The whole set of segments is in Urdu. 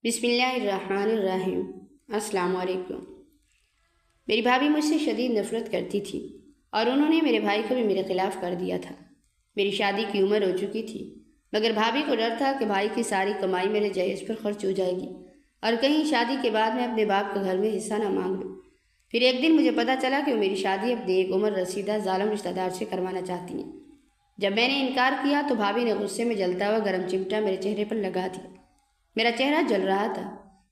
بسم اللہ الرحمن الرحیم۔ السلام علیکم۔ میری بھابھی مجھ سے شدید نفرت کرتی تھی اور انہوں نے میرے بھائی کو بھی میرے خلاف کر دیا تھا۔ میری شادی کی عمر ہو چکی تھی مگر بھابھی کو ڈر تھا کہ بھائی کی ساری کمائی میرے جہیز پر خرچ ہو جائے گی اور کہیں شادی کے بعد میں اپنے باپ کا گھر میں حصہ نہ مانگ لوں۔ پھر ایک دن مجھے پتہ چلا کہ وہ میری شادی اپنے ایک عمر رسیدہ ظالم رشتہ دار سے کروانا چاہتی ہیں۔ جب میں نے انکار کیا تو بھابھی نے غصے میں جلتا ہوا گرم چمٹا میرے چہرے پر لگا دیا۔ میرا چہرہ جل رہا تھا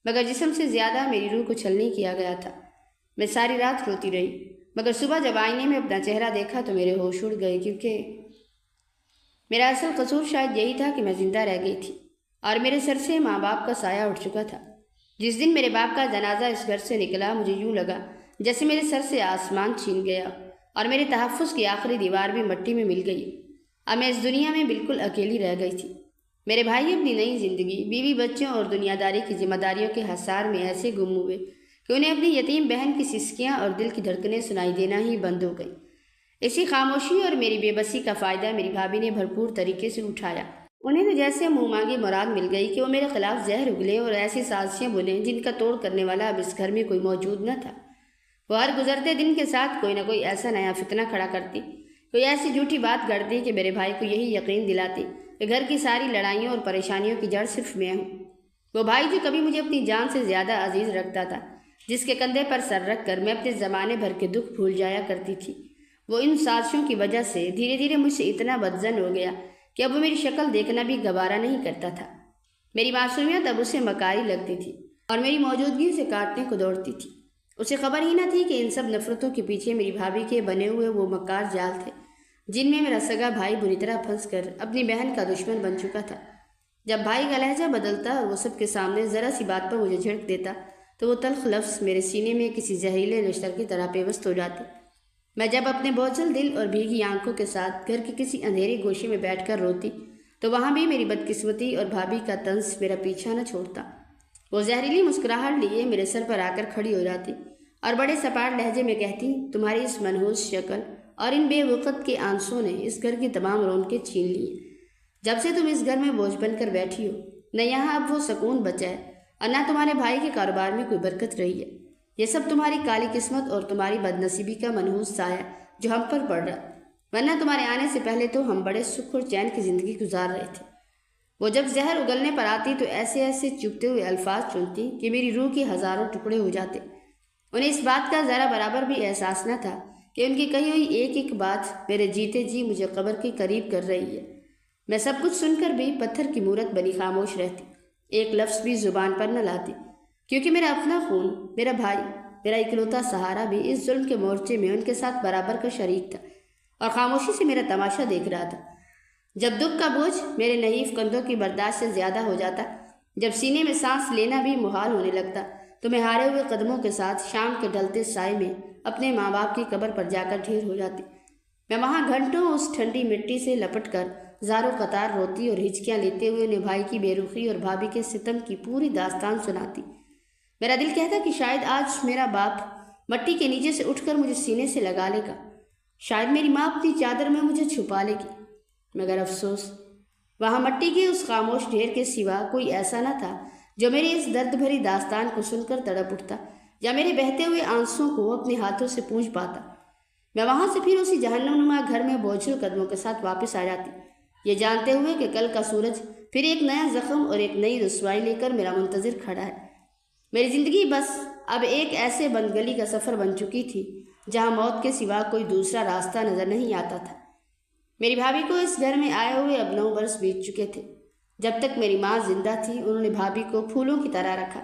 مگر جسم سے زیادہ میری روح کو چھلنی کیا گیا تھا۔ میں ساری رات روتی رہی مگر صبح جب آئینے میں اپنا چہرہ دیکھا تو میرے ہوش اڑ گئے، کیونکہ میرا اصل قصور شاید یہی تھا کہ میں زندہ رہ گئی تھی اور میرے سر سے ماں باپ کا سایہ اٹھ چکا تھا۔ جس دن میرے باپ کا جنازہ اس گھر سے نکلا مجھے یوں لگا جیسے میرے سر سے آسمان چھین گیا اور میرے تحفظ کی آخری دیوار بھی مٹی میں مل گئی۔ اب میں اس دنیا میں بالکل اکیلی رہ گئی تھی۔ میرے بھائی اپنی نئی زندگی، بیوی بچوں اور دنیا داری کی ذمہ داریوں کے حصار میں ایسے گم ہوئے کہ انہیں اپنی یتیم بہن کی سسکیاں اور دل کی دھڑکنیں سنائی دینا ہی بند ہو گئی۔ اسی خاموشی اور میری بے بسی کا فائدہ میری بھابھی نے بھرپور طریقے سے اٹھایا۔ انہیں تو جیسے منہ مانگی مراد مل گئی کہ وہ میرے خلاف زہر اگلے اور ایسی سازشیں بولیں جن کا توڑ کرنے والا اب اس گھر میں کوئی موجود نہ تھا۔ وہ ہر گزرتے دن کے ساتھ کوئی نہ کوئی ایسا نیا فتنہ کھڑا کرتی، کوئی ایسی جھوٹی بات گڑتی کہ میرے بھائی کو یہی یقین دلاتی کہ گھر کی ساری لڑائیوں اور پریشانیوں کی جڑ صرف میں ہوں۔ وہ بھائی جو کبھی مجھے اپنی جان سے زیادہ عزیز رکھتا تھا، جس کے کندھے پر سر رکھ کر میں اپنے زمانے بھر کے دکھ بھول جایا کرتی تھی، وہ ان سازشوں کی وجہ سے دھیرے دھیرے مجھ سے اتنا بدظن ہو گیا کہ اب وہ میری شکل دیکھنا بھی گوارا نہیں کرتا تھا۔ میری معصومیت اب اسے مکاری لگتی تھی اور میری موجودگی اسے کاٹنے کو دوڑتی تھی۔ اسے خبر ہی نہ تھی کہ ان سب نفرتوں کے پیچھے میری بھابھی کے بنے ہوئے وہ مکار جال تھے جن میں میرا سگا بھائی بری طرح پھنس کر اپنی بہن کا دشمن بن چکا تھا۔ جب بھائی کا لہجہ بدلتا اور وہ سب کے سامنے ذرا سی بات پر مجھے جھڑک دیتا تو وہ تلخ لفظ میرے سینے میں کسی زہریلے نشتر کی طرح پیوست ہو جاتے۔ میں جب اپنے بوجھل دل اور بھیگی آنکھوں کے ساتھ گھر کی کسی اندھیری گوشے میں بیٹھ کر روتی تو وہاں بھی میری بدقسمتی اور بھابھی کا طنز میرا پیچھا نہ چھوڑتا۔ وہ زہریلی مسکراہٹ لیے میرے سر پر آ کر کھڑی ہو جاتی اور بڑے سپاٹ لہجے میں کہتی، تمہاری اس منحوس شکل اور ان بے وقت کے آنسوں نے اس گھر کی تمام رونقیں چھین لی ہیں۔ جب سے تم اس گھر میں بوجھ بن کر بیٹھی ہو، نہ یہاں اب وہ سکون بچا ہے اور نہ تمہارے بھائی کے کاروبار میں کوئی برکت رہی ہے۔ یہ سب تمہاری کالی قسمت اور تمہاری بد نصیبی کا منحوس سایہ جو ہم پر پڑ رہا، ورنہ تمہارے آنے سے پہلے تو ہم بڑے سکھ اور چین کی زندگی گزار رہے تھے۔ وہ جب زہر اگلنے پر آتی تو ایسے ایسے چبھتے ہوئے الفاظ چنتی کہ میری روح کے ہزاروں ٹکڑے ہو جاتے۔ انہیں اس بات کا ذرا برابر بھی احساس نہ تھا کہ ان کی کہی ہوئی ایک ایک بات میرے جیتے جی مجھے قبر کے قریب کر رہی ہے۔ میں سب کچھ سن کر بھی پتھر کی مورت بنی خاموش رہتی، ایک لفظ بھی زبان پر نہ لاتی، کیونکہ میرا اپنا خون، میرا بھائی، میرا اکلوتا سہارا بھی اس ظلم کے مورچے میں ان کے ساتھ برابر کا شریک تھا اور خاموشی سے میرا تماشا دیکھ رہا تھا۔ جب دکھ کا بوجھ میرے نحیف کندھوں کی برداشت سے زیادہ ہو جاتا، جب سینے میں سانس لینا بھی محال ہونے لگتا تو میں ہارے ہوئے قدموں کے ساتھ شام کے ڈھلتے سائے میں اپنے ماں باپ کی قبر پر جا کر ڈھیر ہو جاتی۔ میں وہاں گھنٹوں اس ٹھنڈی مٹی سے لپٹ کر زاروں قطار روتی اور ہچکیاں لیتے ہوئے انہیں بھائی کی بے رخی اور بھابھی کے ستم کی پوری داستان سناتی۔ میرا دل کہتا کہ شاید آج میرا باپ مٹی کے نیچے سے اٹھ کر مجھے سینے سے لگا لے گا، شاید میری ماں اپنی چادر میں مجھے چھپا لے گی، مگر افسوس وہاں مٹی کے اس خاموش ڈھیر کے سوا کوئی ایسا نہ تھا جو میری اس درد بھری داستان کو سن کر تڑپ اٹھتا یا میرے بہتے ہوئے آنسوں کو اپنے ہاتھوں سے پونچھ پاتا۔ میں وہاں سے پھر اسی جہنم نما گھر میں بوجھل قدموں کے ساتھ واپس آ جاتی، یہ جانتے ہوئے کہ کل کا سورج پھر ایک نیا زخم اور ایک نئی رسوائی لے کر میرا منتظر کھڑا ہے۔ میری زندگی بس اب ایک ایسے بند گلی کا سفر بن چکی تھی جہاں موت کے سوا کوئی دوسرا راستہ نظر نہیں آتا تھا۔ میری بھابھی کو اس گھر میں آئے ہوئے اب 9 برس بیت چکے تھے۔ جب تک میری ماں زندہ تھی انہوں نے بھابھی کو پھولوں کی طرح رکھا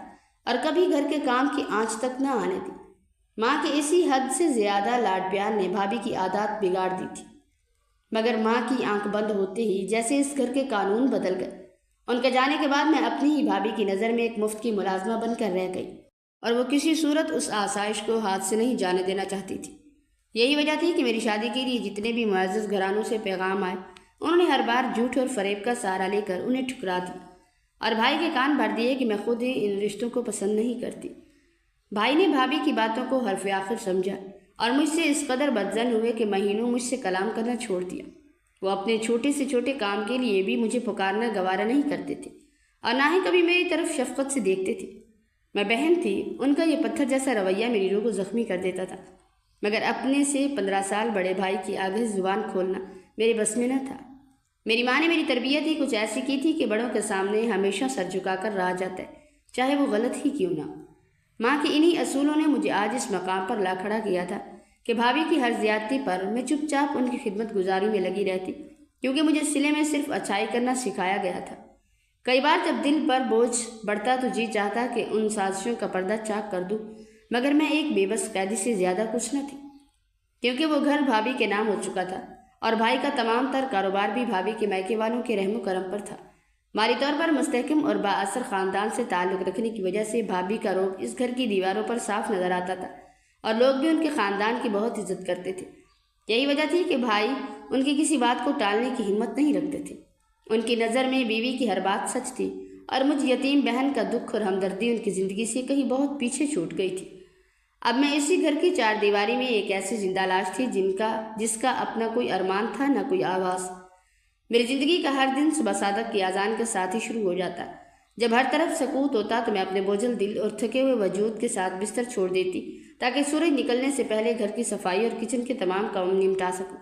اور کبھی گھر کے کام کی آنچ تک نہ آنے دی۔ ماں کے اسی حد سے زیادہ لاڈ پیار نے بھابھی کی عادات بگاڑ دی تھی، مگر ماں کی آنکھ بند ہوتے ہی جیسے اس گھر کے قانون بدل گئے۔ ان کے جانے کے بعد میں اپنی ہی بھابھی کی نظر میں ایک مفت کی ملازمہ بن کر رہ گئی اور وہ کسی صورت اس آسائش کو ہاتھ سے نہیں جانے دینا چاہتی تھی۔ یہی وجہ تھی کہ میری شادی کے لیے جتنے بھی معزز گھرانوں سے پیغام آئے انہوں نے ہر بار جھوٹ اور فریب کا سہارا لے کر انہیں ٹھکرا دیا اور بھائی کے کان بھر دیے کہ میں خود ہی ان رشتوں کو پسند نہیں کرتی۔ بھائی نے بھابھی کی باتوں کو حرف آخر سمجھا اور مجھ سے اس قدر بدظن ہوئے کہ مہینوں مجھ سے کلام کرنا چھوڑ دیا۔ وہ اپنے چھوٹے سے چھوٹے کام کے لیے بھی مجھے پکارنا گوارا نہیں کرتے تھے اور نہ ہی کبھی میری طرف شفقت سے دیکھتے تھے۔ میں بہن تھی، ان کا یہ پتھر جیسا رویہ میری روح کو زخمی کر دیتا تھا، مگر اپنے سے 15 سال بڑے بھائی کی آگے زبان کھولنا میرے بس میں نہ تھا۔ میری ماں نے میری تربیت ہی کچھ ایسی کی تھی کہ بڑوں کے سامنے ہمیشہ سر جھکا کر رہا جاتا ہے، چاہے وہ غلط ہی کیوں نہ ہو۔ ماں کے انہی اصولوں نے مجھے آج اس مقام پر لا کھڑا کیا تھا کہ بھابھی کی ہر زیادتی پر میں چپ چاپ ان کی خدمت گزاری میں لگی رہتی، کیونکہ مجھے سلے میں صرف اچھائی کرنا سکھایا گیا تھا۔ کئی بار جب دل پر بوجھ بڑھتا تو جی چاہتا کہ ان سازشوں کا پردہ چاک کر دوں، مگر میں ایک بے بس قیدی سے زیادہ کچھ نہ تھی، کیونکہ وہ گھر بھابھی کے نام ہو چکا تھا اور بھائی کا تمام تر کاروبار بھی بھابھی کے میکے والوں کے رحم و کرم پر تھا۔ مالی طور پر مستحکم اور بااثر خاندان سے تعلق رکھنے کی وجہ سے بھابھی کا روب اس گھر کی دیواروں پر صاف نظر آتا تھا اور لوگ بھی ان کے خاندان کی بہت عزت کرتے تھے۔ یہی وجہ تھی کہ بھائی ان کی کسی بات کو ٹالنے کی ہمت نہیں رکھتے تھے۔ ان کی نظر میں بیوی کی ہر بات سچ تھی اور مجھ یتیم بہن کا دکھ اور ہمدردی ان کی زندگی سے کہیں بہت پیچھے چھوٹ گئی تھی۔ اب میں اسی گھر کی چار دیواری میں ایک ایسی زندہ لاش تھی جس کا اپنا کوئی ارمان تھا نہ کوئی آواز۔ میری زندگی کا ہر دن صبح صادق کی اذان کے ساتھ ہی شروع ہو جاتا۔ جب ہر طرف سکوت ہوتا تو میں اپنے بوجھل دل اور تھکے ہوئے وجود کے ساتھ بستر چھوڑ دیتی تاکہ سورج نکلنے سے پہلے گھر کی صفائی اور کچن کے تمام کام نمٹا سکوں۔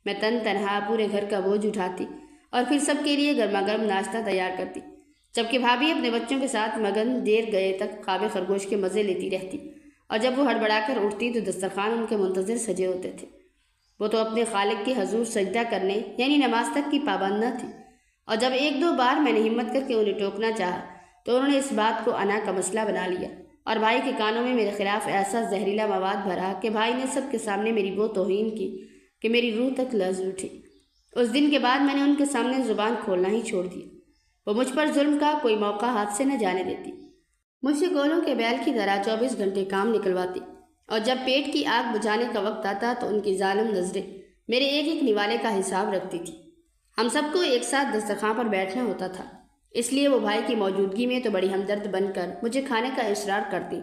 میں تنہا پورے گھر کا بوجھ اٹھاتی اور پھر سب کے لیے گرما گرم ناشتہ تیار کرتی، جبکہ بھابھی اپنے بچوں کے ساتھ مگن دیر گئے تک خواب خرگوش کے مزے لیتی رہتی، اور جب وہ ہڑبڑا کر اٹھتی تو دسترخوان ان کے منتظر سجے ہوتے تھے۔ وہ تو اپنے خالق کے حضور سجدہ کرنے یعنی نماز تک کی پابند نہ تھی، اور جب ایک دو بار میں نے ہمت کر کے انہیں ٹوکنا چاہا تو انہوں نے اس بات کو انا کا مسئلہ بنا لیا اور بھائی کے کانوں میں میرے خلاف ایسا زہریلا مواد بھرا کہ بھائی نے سب کے سامنے میری وہ توہین کی کہ میری روح تک لرز اٹھی۔ اس دن کے بعد میں نے ان کے سامنے زبان کھولنا ہی چھوڑ دیا۔ وہ مجھ پر ظلم کا کوئی موقع ہاتھ سے نہ جانے دیتی، مجھ سے گولوں کے بیل کی طرح 24 گھنٹے کام نکلواتی، اور جب پیٹ کی آگ بجھانے کا وقت آتا تو ان کی ظالم نظریں میرے ایک ایک نوالے کا حساب رکھتی تھی۔ ہم سب کو ایک ساتھ دسترخوان پر بیٹھنا ہوتا تھا، اس لیے وہ بھائی کی موجودگی میں تو بڑی ہمدرد بن کر مجھے کھانے کا اصرار کرتی،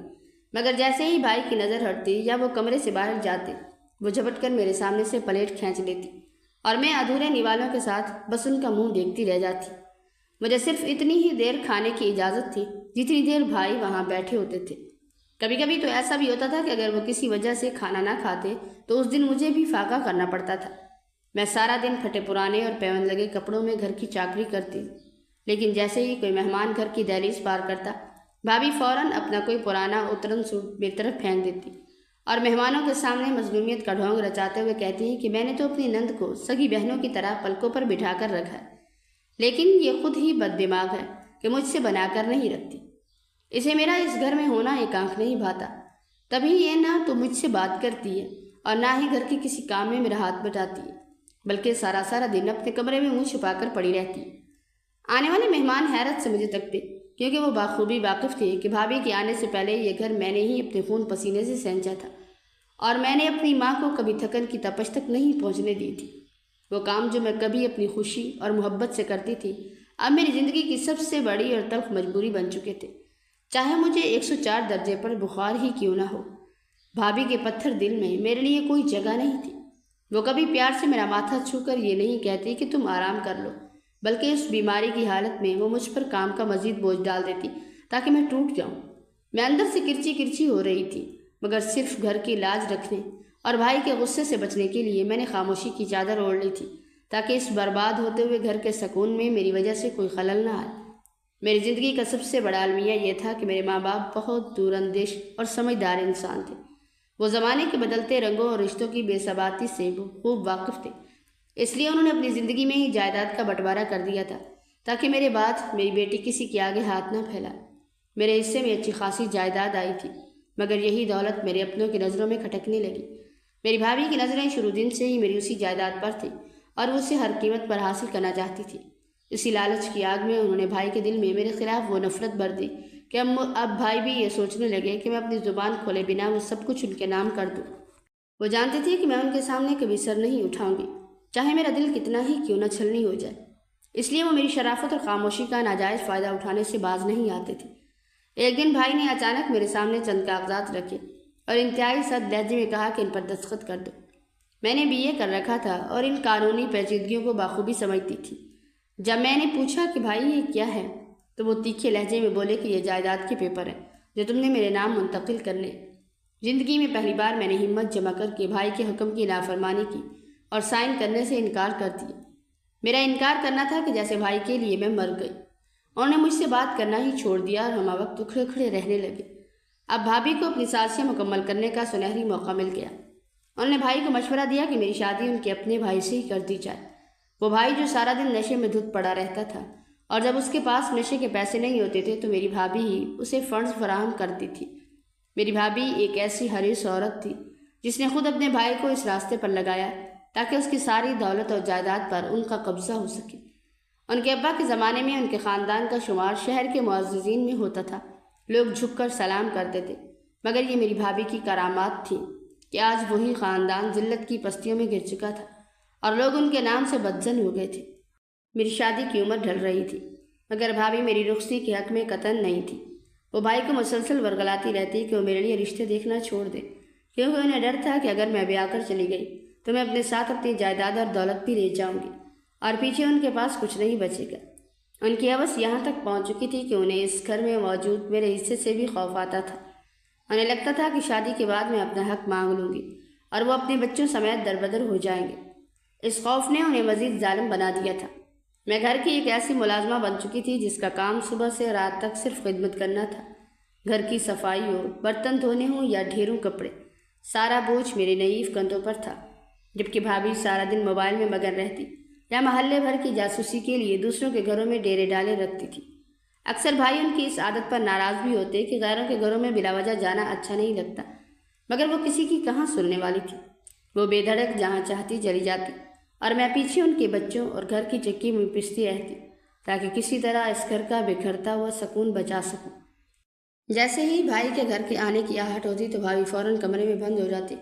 مگر جیسے ہی بھائی کی نظر ہٹتی یا وہ کمرے سے باہر جاتے وہ جھپٹ کر میرے سامنے سے پلیٹ کھینچ لیتی اور میں ادھورے نوالوں کے ساتھ بس ان کا منہ دیکھتی رہ جاتی۔ مجھے صرف اتنی ہی دیر کھانے کی اجازت تھی جتنی دیر بھائی وہاں بیٹھے ہوتے تھے۔ کبھی کبھی تو ایسا بھی ہوتا تھا کہ اگر وہ کسی وجہ سے کھانا نہ کھاتے تو اس دن مجھے بھی فاقہ کرنا پڑتا تھا۔ میں سارا دن پھٹے پرانے اور پیوند لگے کپڑوں میں گھر کی چاکری کرتی، لیکن جیسے ہی کوئی مہمان گھر کی دہلیز پار کرتا بھابھی فوراً اپنا کوئی پرانا اترن سوٹ میری طرف پھینک دیتی اور مہمانوں کے سامنے مظلومیت کا ڈھونگ رچاتے ہوئے کہتی کہ میں نے تو اپنی نند کو سگی بہنوں کی طرح پلکوں پر بٹھا کر رکھا ہے، لیکن یہ خود ہی بد دماغ ہے کہ مجھ سے بنا کر نہیں رکھتی۔ اسے میرا اس گھر میں ہونا ایک آنکھ نہیں بھاتا، تبھی یہ نہ تو مجھ سے بات کرتی ہے اور نہ ہی گھر کے کسی کام میں میرا ہاتھ بٹاتی ہے، بلکہ سارا دن اپنے کمرے میں منہ چھپا کر پڑی رہتی ہے۔ آنے والے مہمان حیرت سے مجھے تکتے، کیونکہ وہ بخوبی واقف تھے کہ بھابھی کے آنے سے پہلے یہ گھر میں نے ہی اپنے خون پسینے سے سینچا تھا اور میں نے اپنی ماں کو کبھی تھکن کی تپش تک نہیں پہنچنے دی تھی۔ وہ کام جو میں کبھی اپنی خوشی اور محبت سے کرتی تھی اب میری زندگی کی سب سے بڑی اور تلخ مجبوری بن چکے تھے، چاہے مجھے 104 درجے پر بخار ہی کیوں نہ ہو۔ بھابھی کے پتھر دل میں میرے لیے کوئی جگہ نہیں تھی۔ وہ کبھی پیار سے میرا ماتھا چھو کر یہ نہیں کہتی کہ تم آرام کر لو، بلکہ اس بیماری کی حالت میں وہ مجھ پر کام کا مزید بوجھ ڈال دیتی تاکہ میں ٹوٹ جاؤں۔ میں اندر سے کرچی ہو رہی تھی، مگر صرف گھر کی لاج رکھنے اور بھائی کے غصے سے بچنے کے لیے میں نے خاموشی کی چادر اوڑھ لی تھی تاکہ اس برباد ہوتے ہوئے گھر کے سکون میں میری وجہ سے کوئی خلل نہ آئے۔ میری زندگی کا سب سے بڑا المیہ یہ تھا کہ میرے ماں باپ بہت دور اندیش اور سمجھدار انسان تھے۔ وہ زمانے کے بدلتے رنگوں اور رشتوں کی بے ثباتی سے خوب واقف تھے، اس لیے انہوں نے اپنی زندگی میں ہی جائیداد کا بٹوارا کر دیا تھا تاکہ میرے بعد میری بیٹی کسی کے آگے ہاتھ نہ پھیلائے۔ میرے حصے میں اچھی خاصی جائیداد آئی تھی، مگر یہی دولت میرے اپنوں کی نظروں میں کھٹکنے لگی۔ میری بھابھی کی نظریں شروع دن سے ہی میری اسی جائیداد پر تھی اور وہ اسے ہر قیمت پر حاصل کرنا چاہتی تھی۔ اسی لالچ کی آگ میں انہوں نے بھائی کے دل میں میرے خلاف وہ نفرت بھر دی کہ اب بھائی بھی یہ سوچنے لگے کہ میں اپنی زبان کھولے بنا وہ سب کچھ ان کے نام کر دوں۔ وہ جانتے تھے کہ میں ان کے سامنے کبھی سر نہیں اٹھاؤں گی، چاہے میرا دل کتنا ہی کیوں نہ چھلنی ہو جائے، اس لیے وہ میری شرافت اور خاموشی کا ناجائز فائدہ اٹھانے سے باز نہیں آتے تھے۔ ایک دن بھائی نے اچانک میرے سامنے چند کاغذات رکھے اور انتہائی سخت لہجے میں کہا کہ ان پر دستخط کر دو۔ میں نے BA کر رکھا تھا اور ان قانونی پیچیدگیوں کو بخوبی سمجھتی تھی۔ جب میں نے پوچھا کہ بھائی یہ کیا ہے تو وہ تیکھے لہجے میں بولے کہ یہ جائیداد کے پیپر ہیں جو تم نے میرے نام منتقل کرنے۔ زندگی میں پہلی بار میں نے ہمت جمع کر کے بھائی کے حکم کی نافرمانی کی اور سائن کرنے سے انکار کر دیا۔ میرا انکار کرنا تھا کہ جیسے بھائی کے لیے میں مر گئی۔ انہوں نے مجھ سے بات کرنا ہی چھوڑ دیا اور ہم وقت اکھڑے کھڑے رہنے لگے۔ اب بھابھی کو اپنی سازشیں مکمل کرنے کا سنہری موقع مل گیا۔ انہوں نے بھائی کو مشورہ دیا کہ میری شادی ان کے اپنے بھائی سے ہی کر دی جائے۔ وہ بھائی جو سارا دن نشے میں دھت پڑا رہتا تھا اور جب اس کے پاس نشے کے پیسے نہیں ہوتے تھے تو میری بھابھی ہی اسے فنڈز فراہم کرتی تھی۔ میری بھابھی ایک ایسی حریص عورت تھی جس نے خود اپنے بھائی کو اس راستے پر لگایا تاکہ اس کی ساری دولت اور جائیداد پر ان کا قبضہ ہو سکے۔ ان کے ابا کے زمانے میں ان کے خاندان کا شمار شہر کے معززین میں ہوتا تھا۔ لوگ جھک کر سلام کرتے تھے، مگر یہ میری بھابھی کی کرامات تھی کہ آج وہی خاندان ذلت کی پستیوں میں گر چکا تھا اور لوگ ان کے نام سے بدظن ہو گئے تھے۔ میری شادی کی عمر ڈھل رہی تھی، مگر بھابھی میری رخصتی کے حق میں قطعاً نہیں تھی۔ وہ بھائی کو مسلسل ورگلاتی رہتی کہ وہ میرے لیے رشتے دیکھنا چھوڑ دے، کیونکہ انہیں ڈر تھا کہ اگر میں بیاہ کر چلی گئی تو میں اپنے ساتھ اپنی جائیداد اور دولت بھی لے جاؤں گی اور پیچھے ان کے پاس کچھ نہیں بچے گا۔ ان کی حوث یہاں تک پہنچ چکی تھی کہ انہیں اس گھر میں موجود میرے حصے سے بھی خوف آتا تھا۔ انہیں لگتا تھا کہ شادی کے بعد میں اپنا حق مانگ لوں گی اور وہ اپنے بچوں سمیت دربدر ہو جائیں گے۔ اس خوف نے انہیں مزید ظالم بنا دیا تھا۔ میں گھر کی ایک ایسی ملازمہ بن چکی تھی جس کا کام صبح سے رات تک صرف خدمت کرنا تھا۔ گھر کی صفائی ہو، برتن دھونے ہوں یا ڈھیروں کپڑے، سارا بوجھ میرے نحیف کندھوں پر تھا، جبکہ بھابھی سارا دن موبائل میں مگن رہتی یا محلے بھر کی جاسوسی کے لیے دوسروں کے گھروں میں ڈیرے ڈالے رکھتی تھی۔ اکثر بھائی ان کی اس عادت پر ناراض بھی ہوتے کہ غیروں کے گھروں میں بلا وجہ جانا اچھا نہیں لگتا، مگر وہ کسی کی کہاں سننے والی تھی۔ وہ بے دھڑک جہاں چاہتی چلی جاتی اور میں پیچھے ان کے بچوں اور گھر کی چکی میں پستی رہتی تاکہ کسی طرح اس گھر کا بکھرتا ہوا سکون بچا سکوں۔ جیسے ہی بھائی کے گھر کے آنے کی آہٹ ہوتی تو بھابھی فوراً کمرے میں بند ہو جاتی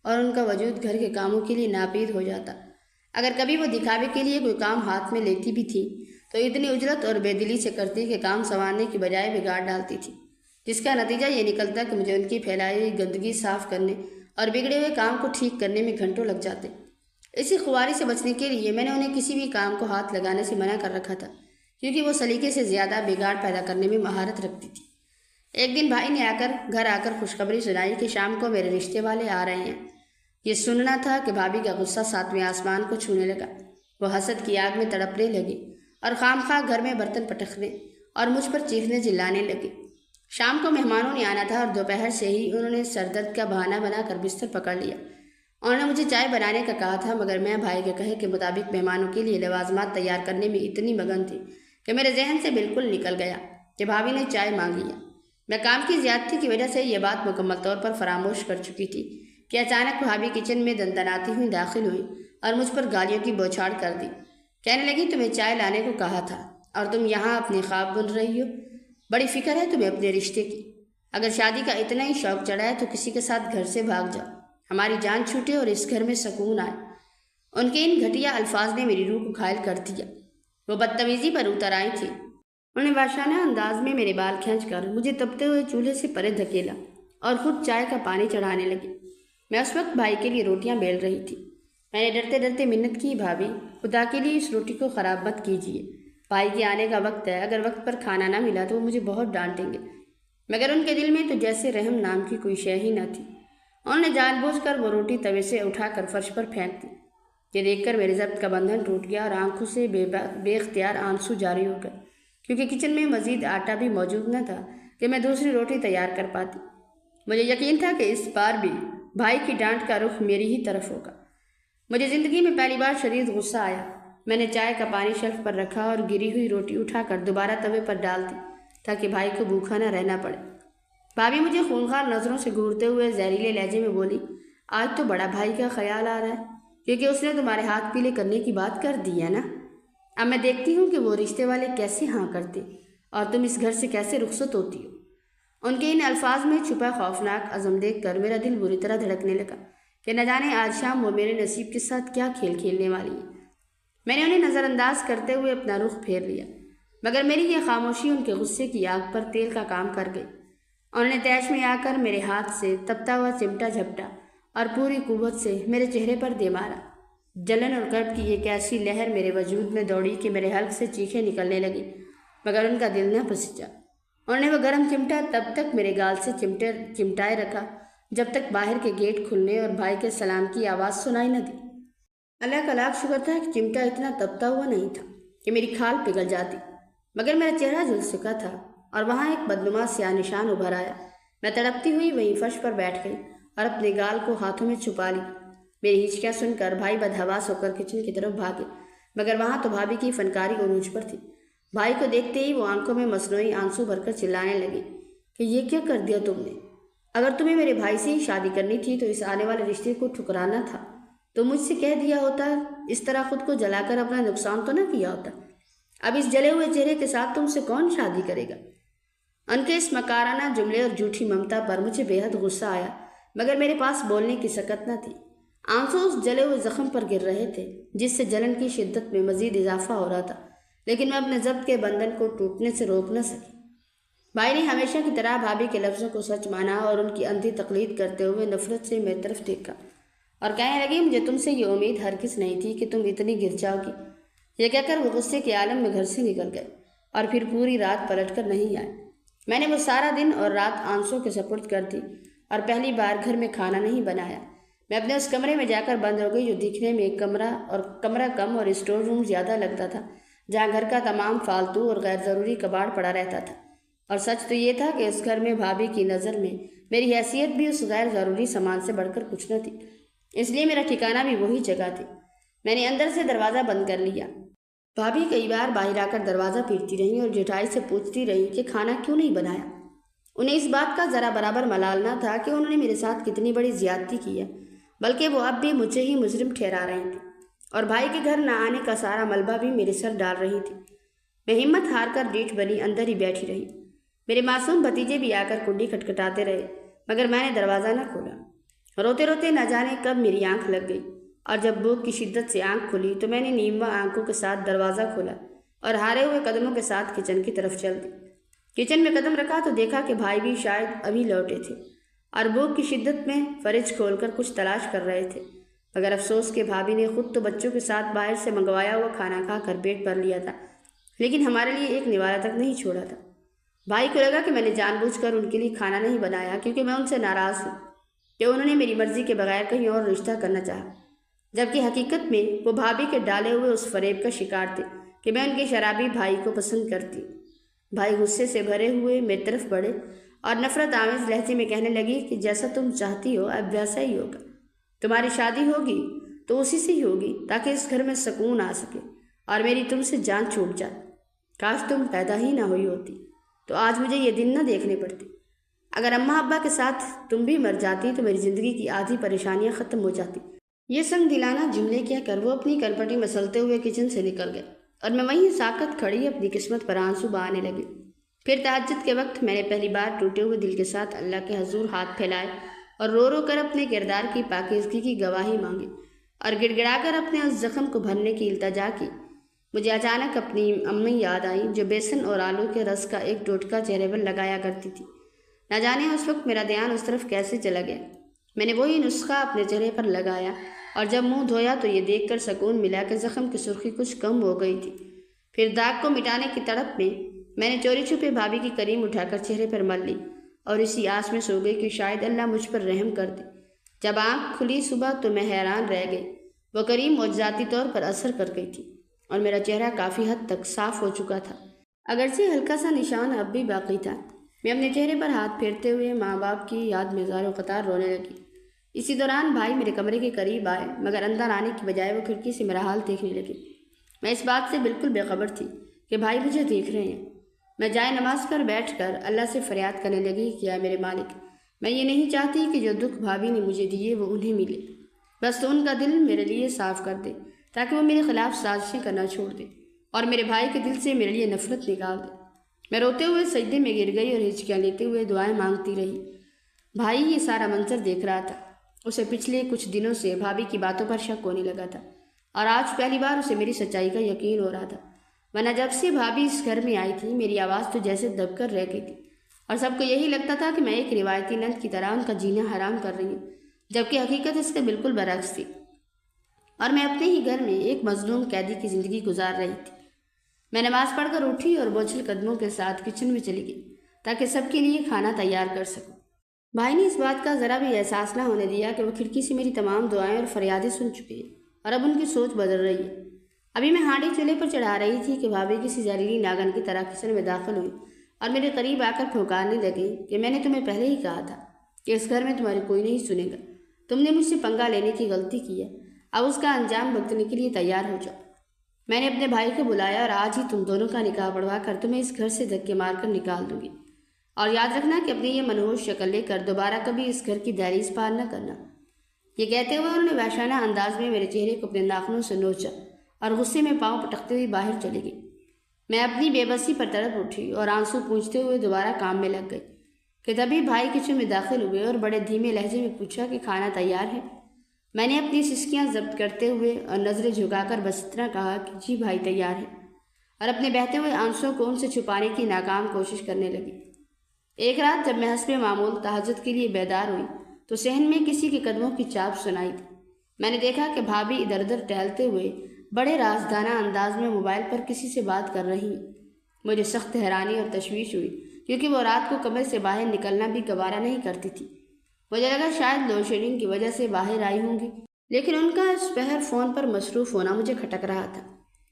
اور ان کا وجود گھر کے کاموں کے لیے ناپید ہو جاتا۔ اگر کبھی وہ دکھاوے کے لیے کوئی کام ہاتھ میں لیتی بھی تھی تو اتنی اجرت اور بے دلی سے کرتی کہ کام سنوارنے کی بجائے بگاڑ ڈالتی تھی، جس کا نتیجہ یہ نکلتا کہ مجھے ان کی پھیلائی ہوئی گندگی صاف کرنے اور بگڑے ہوئے کام کو ٹھیک کرنے میں گھنٹوں لگ جاتے۔ اسی خواری سے بچنے کے لیے میں نے انہیں کسی بھی کام کو ہاتھ لگانے سے منع کر رکھا تھا، کیونکہ وہ سلیقے سے زیادہ بگاڑ پیدا کرنے میں مہارت رکھتی تھی۔ ایک دن بھائی نے گھر آ کر خوشخبری سنائی کہ شام کو میرے رشتے والے آ رہے ہیں۔ یہ سننا تھا کہ بھابھی کا غصہ ساتویں آسمان کو چھونے لگا۔ وہ حسد کی آگ میں تڑپنے لگی اور خام خواہ گھر میں برتن پٹکنے اور مجھ پر چیخنے چلانے لگے۔ شام کو مہمانوں نے آنا تھا اور دوپہر سے ہی انہوں نے سر درد کا بہانہ بنا کر بستر پکڑ لیا۔ انہوں نے مجھے چائے بنانے کا کہا تھا، مگر میں بھائی کے کہے کے مطابق مہمانوں کے لیے لوازمات تیار کرنے میں اتنی مگن تھی کہ میرے ذہن سے بالکل نکل گیا کہ بھابھی نے چائے مانگ لیا۔ میں کام کی زیادتی کی وجہ سے یہ بات مکمل طور پر فراموش کر چکی تھی کہ اچانک بھابھی کچن میں دندناتی ہوئی داخل ہوئی اور مجھ پر گالیوں کی بوچھاڑ کر دی۔ کہنے لگی تمہیں چائے لانے کو کہا تھا اور تم یہاں اپنے خواب بن رہی ہو۔ بڑی فکر ہے تمہیں اپنے رشتے کی۔ اگر شادی کا اتنا ہی شوق چڑھا ہے تو کسی کے ساتھ گھر سے بھاگ جاؤ، ہماری جان چھوٹے اور اس گھر میں سکون آئے۔ ان کے ان گھٹیا الفاظ نے میری روح کو گھائل کر دیا۔ وہ بدتمیزی پر اتر آئی تھی۔ انہوں نے بادشاہانہ انداز میں میرے بال کھینچ کر مجھے تپتے ہوئے چولہے سے پرے دھکیلا اور خود چائے کا پانی چڑھانے لگی۔ میں اس وقت بھائی کے لیے روٹیاں بیل رہی تھی۔ میں نے ڈرتے ڈرتے منت کی، بھابھی خدا کے لیے اس روٹی کو خراب مت کیجیے، بھائی کے آنے کا وقت ہے، اگر وقت پر کھانا نہ ملا تو وہ مجھے بہت ڈانٹیں گے۔ مگر ان کے دل میں تو جیسے رحم نام کی کوئی شے ہی نہ تھی۔ انہوں نے جان بوجھ کر وہ روٹی توے سے اٹھا کر فرش پر پھینک دی۔ یہ دیکھ کر میرے ضبط کا بندھن ٹوٹ گیا اور آنکھوں سے بے اختیار آنسو جاری ہو گئے، کیونکہ کچن میں مزید آٹا بھی موجود نہ تھا کہ میں دوسری روٹی تیار کر پاتی۔ مجھے یقین تھا کہ اس بار بھی بھائی کی ڈانٹ کا رخ میری ہی طرف ہوگا۔ مجھے زندگی میں پہلی بار شدید غصہ آیا۔ میں نے چائے کا پانی شیلف پر رکھا اور گری ہوئی روٹی اٹھا کر دوبارہ توے پر ڈال دی تاکہ بھائی کو بھوکا نہ رہنا پڑے۔ بھابھی مجھے خونخوار نظروں سے گھورتے ہوئے زہریلے لہجے میں بولی، آج تو بڑا بھائی کا خیال آ رہا ہے، کیونکہ اس نے تمہارے ہاتھ پیلے کرنے کی بات کر دی ہے نا۔ اب میں دیکھتی ہوں کہ وہ رشتے والے کیسے ہاں کرتے اور تم اس گھر سے کیسے رخصت ہوتی ہو۔ ان کے ان الفاظ میں چھپا خوفناک عزم دیکھ کر میرا دل بری طرح دھڑکنے لگا کہ نہ جانے آج شام وہ میرے نصیب کے ساتھ کیا کھیل کھیلنے والی ہے۔ میں نے انہیں نظر انداز کرتے ہوئے اپنا رخ پھیر لیا، مگر میری یہ خاموشی ان کے غصے کی آگ پر تیل کا کام کر گئی۔ انہوں نے تیش میں آ کر میرے ہاتھ سے تپتا ہوا چمٹا جھپٹا اور پوری قوت سے میرے چہرے پر دے مارا۔ جلن اور کرب کی ایک ایسی لہر میرے وجود میں دوڑی کہ میرے حلق سے چیخیں نکلنے لگی مگر ان کا دل نہ پسجا۔ انہوں نے وہ گرم چمٹا تب تک میرے گال سے چمٹائے رکھا جب تک باہر کے گیٹ کھلنے اور بھائی کے سلام کی آواز سنائی نہ دی۔ اللہ کا لاکھ شکر تھا کہ چمٹا اتنا تپتا ہوا نہیں تھا کہ میری کھال پگھل جاتی، مگر میرا چہرہ جل چکا تھا اور وہاں ایک بدنما سیاہ نشان ابھر آیا۔ میں تڑپتی ہوئی وہیں فرش پر بیٹھ گئی اور اپنے گال کو ہاتھوں میں چھپا لی۔ میری ہچکیاں سن کر بھائی بدحواس ہو کر کچن کی طرف بھاگے، مگر وہاں تو بھابھی کی فنکاری عروج پر تھی۔ بھائی کو دیکھتے ہی وہ آنکھوں میں مصنوعی آنسو بھر کر چلانے لگی کہ یہ کیا کر دیا تم نے؟ اگر تمہیں میرے بھائی سے ہی شادی کرنی تھی تو اس آنے والے رشتے کو ٹھکرانا تھا تو مجھ سے کہہ دیا ہوتا، اس طرح خود کو جلا کر اپنا نقصان تو نہ کیا ہوتا۔ اب اس جلے ہوئے چہرے کے ساتھ تم سے کون شادی کرے گا؟ ان کے اس مکارانہ جملے اور جھوٹی ممتا پر مجھے بے حد غصہ آیا، مگر میرے پاس بولنے کی سکت نہ تھی۔ آنسو اس جلے ہوئے زخم پر گر رہے تھے جس سے جلن کی شدت میں مزید اضافہ ہو رہا تھا، لیکن میں اپنے ضبط کے بندھن کو ٹوٹنے سے روک نہ سکی۔ بھائی نے ہمیشہ کی طرح بھابھی کے لفظوں کو سچ مانا اور ان کی اندھی تقلید کرتے ہوئے نفرت سے میری طرف دیکھا اور کہنے لگی، مجھے تم سے یہ امید ہرگز نہیں تھی کہ تم اتنی گر جاؤ گی۔ یہ کہہ کر وہ غصے کے عالم میں گھر سے نکل گئے اور پھر پوری رات پلٹ کر نہیں آئے۔ میں نے وہ سارا دن اور رات آنسو کے سپرد کر دی اور پہلی بار گھر میں کھانا نہیں بنایا۔ میں اپنے اس کمرے میں جا کر بند ہو گئی جو دکھنے میں ایک کمرہ کم اور اسٹور روم زیادہ لگتا تھا، جہاں گھر کا تمام فالتو اور غیر ضروری کباڑ پڑا رہتا تھا۔ اور سچ تو یہ تھا کہ اس گھر میں بھابھی کی نظر میں میری حیثیت بھی اس غیر ضروری سامان سے بڑھ کر کچھ نہ تھی، اس لیے میرا ٹھکانہ بھی وہی جگہ تھی۔ میں نے اندر سے دروازہ بند کر لیا۔ بھابھی کئی بار باہر آ کر دروازہ پیٹتی رہیں اور جٹھائی سے پوچھتی رہیں کہ کھانا کیوں نہیں بنایا۔ انہیں اس بات کا ذرا برابر ملال نہ تھا کہ انہوں نے میرے ساتھ کتنی بڑی زیادتی کی ہے، بلکہ وہ اب بھی مجھے ہی مجرم ٹھہرا رہی تھی اور بھائی کے گھر نہ آنے کا سارا ملبہ بھی میرے سر ڈال رہی تھی۔ میں ہمت ہار کر ڈیٹھ بنی اندر ہی بیٹھی رہی۔ میرے معصوم بھتیجے بھی آ کر کنڈی کھٹکھٹاتے رہے، مگر میں نے دروازہ نہ کھولا۔ روتے روتے نہ جانے کب میری آنکھ لگ گئی اور جب بھوک کی شدت سے آنکھ کھلی تو میں نے نیموا آنکھوں کے ساتھ دروازہ کھولا اور ہارے ہوئے قدموں کے ساتھ کچن کی طرف چل دی۔ کچن میں قدم رکھا تو دیکھا کہ بھائی بھی شاید ابھی لوٹے تھے اور بھوک کی شدت میں فریج کھول کر کچھ تلاش کر رہے تھے، مگر افسوس کہ بھابھی نے خود تو بچوں کے ساتھ باہر سے منگوایا ہوا کھانا کھا کر پیٹ بھر لیا تھا، لیکن ہمارے لیے ایک نوالہ تک نہیں چھوڑا تھا۔ بھائی کو لگا کہ میں نے جان بوجھ کر ان کے لیے کھانا نہیں بنایا کیونکہ میں ان سے ناراض ہوں کہ انہوں نے میری مرضی کے بغیر کہیں اور رشتہ کرنا چاہا، جبکہ حقیقت میں وہ بھابھی کے ڈالے ہوئے اس فریب کا شکار تھے کہ میں ان کے شرابی بھائی کو پسند کرتی۔ بھائی غصے سے بھرے ہوئے میری طرف بڑھے اور نفرت آمیز لہجے میں کہنے لگی کہ جیسا تم چاہتی ہو اب ویسا ہی ہوگا۔ تمہاری شادی ہوگی تو اسی سے ہی ہوگی تاکہ اس گھر میں سکون آ سکے اور میری تم سے جان چھوٹ جائے۔ کاش تم پیدا ہی نہ ہوئی ہوتی تو آج مجھے یہ دن نہ دیکھنے پڑتے۔ اگر اماں ابا کے ساتھ تم بھی مر جاتی تو میری زندگی کی آدھی پریشانیاں ختم ہو جاتی۔ یہ سنگ دلانہ جملے کہہ کر وہ اپنی کنپٹی مسلتے ہوئے کچن سے نکل گئے اور میں وہیں ساکت کھڑی اپنی قسمت پر آنسو بہانے لگی۔ پھر تہجد کے وقت میں نے پہلی بار ٹوٹے ہوئے دل کے ساتھ اللہ کے حضور ہاتھ پھیلائے اور رو رو کر اپنے کردار کی پاکیزگی کی گواہی مانگی اور گڑ گڑا کر اپنے اس زخم کو بھرنے کی التجا کی۔ مجھے اچانک اپنی امی یاد آئی جو بیسن اور آلو کے رس کا ایک ٹوٹکا چہرے پر لگایا کرتی تھی۔ نہ جانے اس وقت میرا دھیان اس طرف کیسے چلا گیا۔ میں نے وہی نسخہ اپنے چہرے پر لگایا اور جب منہ دھویا تو یہ دیکھ کر سکون ملا کہ زخم کی سرخی کچھ کم ہو گئی تھی۔ پھر داغ کو مٹانے کی تڑپ میں نے چوری چھپے بھابھی کی کریم اٹھا کر چہرے پر مل لی اور اسی آس میں سو گئی کہ شاید اللہ مجھ پر رحم کر دے۔ جب آنکھ کھلی صبح تو میں حیران رہ گئی، وہ کریم معجزاتی طور پر اثر کر گئی تھی اور میرا چہرہ کافی حد تک صاف ہو چکا تھا، اگرچہ ہلکا سا نشان اب بھی باقی تھا۔ میں اپنے چہرے پر ہاتھ پھیرتے ہوئے ماں باپ کی یاد میں زار و قطار رونے لگی۔ اسی دوران بھائی میرے کمرے کے قریب آئے، مگر اندر آنے کی بجائے وہ کھڑکی سے میرا حال دیکھنے لگے۔ میں اس بات سے بالکل بے خبر تھی کہ بھائی مجھے دیکھ رہے ہیں۔ میں جائے نماز پر بیٹھ کر اللہ سے فریاد کرنے لگی کہ اے میرے مالک، میں یہ نہیں چاہتی کہ جو دکھ بھابھی نے مجھے دیے وہ انہیں ملے، بس تو ان کا دل میرے لیے صاف کر دے تاکہ وہ میرے خلاف سازشیں کرنا چھوڑ دے اور میرے بھائی کے دل سے میرے لیے نفرت نکال دے۔ میں روتے ہوئے سجدے میں گر گئی اور ہچکیاں لیتے ہوئے دعائیں مانگتی رہی۔ بھائی یہ سارا منظر دیکھ رہا تھا۔ اسے پچھلے کچھ دنوں سے بھابھی کی باتوں پر شک ہونے لگا تھا اور آج پہلی بار اسے میری سچائی کا یقین ہو رہا تھا، ورنہ جب سے بھابھی اس گھر میں آئی تھی میری آواز تو جیسے دب کر رہ گئی تھی اور سب کو یہی لگتا تھا کہ میں ایک روایتی نند کی طرح ان کا جینا حرام کر رہی ہوں، جبکہ حقیقت اس کے بالکل برعکس تھی اور میں اپنے ہی گھر میں ایک مظلوم قیدی کی زندگی گزار رہی تھی۔ میں نماز پڑھ کر اٹھی اور بوجھل قدموں کے ساتھ کچن میں چلی گئی تاکہ سب کے لیے کھانا تیار کر سکوں۔ بھائی نے اس بات کا ذرا بھی احساس نہ ہونے دیا کہ وہ کھڑکی سے میری تمام دعائیں اور فریادیں سن چکی ہے اور اب ان کی سوچ بدل رہی ہے۔ ابھی میں ہانڈی چولہے پر چڑھا رہی تھی کہ بھابھی کسی زہریلی ناگن کی طرح کچن میں داخل ہوئی اور میرے قریب آ کر پھونکارنے لگی کہ میں نے تمہیں پہلے ہی کہا تھا کہ اس گھر میں تمہاری کوئی نہیں سنے گا۔ تم نے مجھ سے پنگا لینے کی غلطی کی ہے، اب اس کا انجام بھگتنے کے لیے تیار ہو جاؤ۔ میں نے اپنے بھائی کو بلایا اور آج ہی تم دونوں کا نکاح پڑھوا کر تمہیں اس گھر سے دھکے مار کر نکال دوں گی، اور یاد رکھنا کہ اپنی یہ منحوس شکل لے کر دوبارہ کبھی اس گھر کی دہلیز پار نہ کرنا۔ یہ کہتے ہوئے انہوں نے وحشانہ انداز میں میرے چہرے کو اپنے ناخنوں سے نوچا اور غصے میں پاؤں پٹکتے ہوئے باہر چلی گئی۔ میں اپنی بے بسی پر تڑپ اٹھی اور آنسو پونجھتے ہوئے دوبارہ کام میں لگ گئی کہ تبھی بھائی کچن میں داخل ہوئے اور بڑے دھیمے لہجے میں پوچھا کہ کھانا تیار ہے۔ میں نے اپنی سسکیاں ضبط کرتے ہوئے اور نظریں جھکا کر بس اتنا کہا کہ جی بھائی تیار ہے، اور اپنے بہتے ہوئے آنسوؤں کو ان سے چھپانے کی ناکام کوشش کرنے لگی۔ ایک رات جب میں حسب معمول تہجد کے لیے بیدار ہوئی تو صحن میں کسی کے قدموں کی چاپ سنائی تھی۔ میں نے دیکھا کہ بھابھی ادھر ادھر ٹہلتے ہوئے بڑے رازدانہ انداز میں موبائل پر کسی سے بات کر رہی ہیں۔ مجھے سخت حیرانی اور تشویش ہوئی کیونکہ وہ رات کو کمرے سے باہر نکلنا بھی گوارا نہیں کرتی تھی۔ مجھے لگا شاید لوڈ شیڈنگ کی وجہ سے باہر آئی ہوں گی، لیکن ان کا اس پہر فون پر مصروف ہونا مجھے کھٹک رہا تھا۔